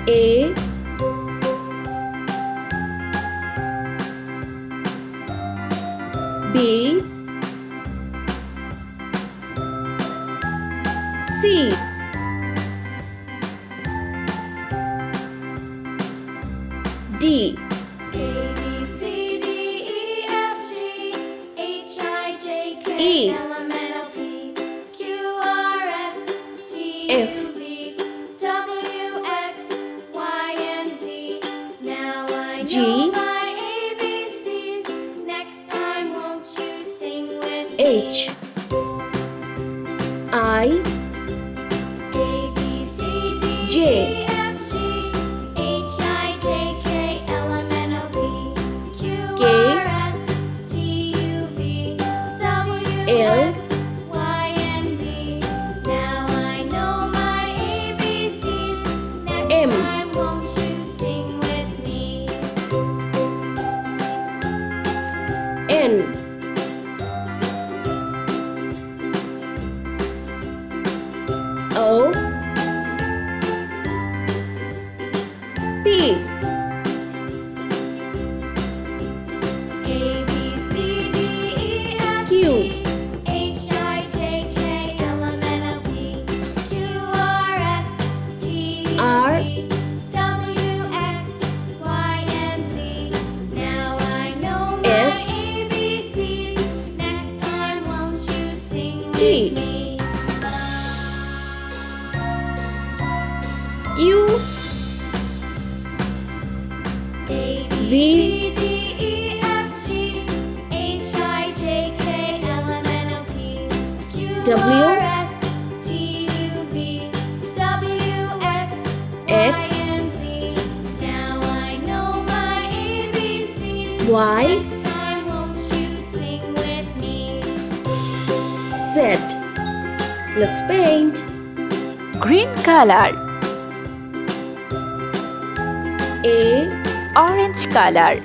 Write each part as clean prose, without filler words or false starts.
A B C D E F G H I J L M N O P Q R S T U V W X Y Z. Let's paint. Green color. A Orange color.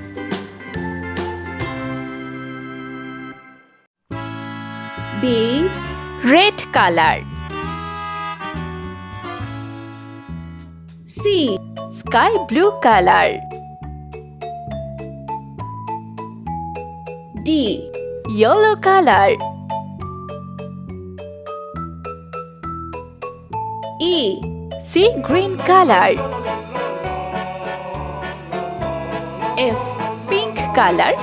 B Red color. C Sky blue color. D Yellow color. E Sea green color. F Pink color.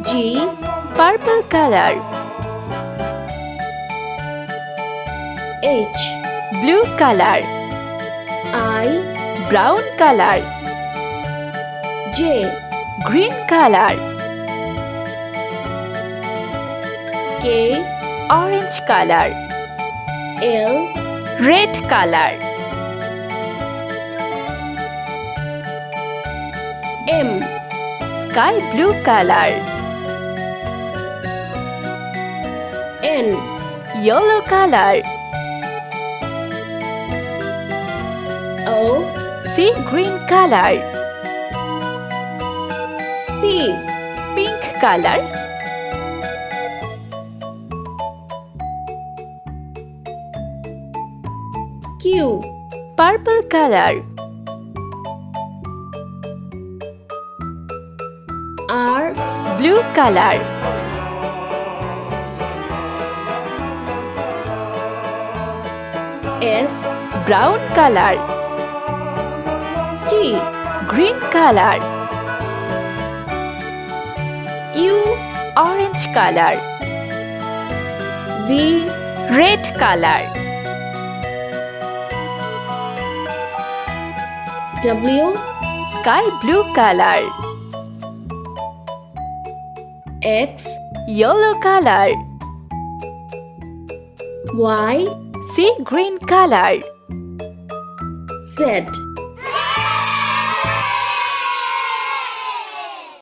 G Purple color. H Blue color. I Brown color. J Green color. K Orange color. L Red color. M Sky blue color. N Yellow color. O Sea green color. P Pink color. Q Purple color. R Blue color. S Brown color. T Green color. U Orange color. V Red color. W Sky blue color. X Yellow color. Y Sea green color. Z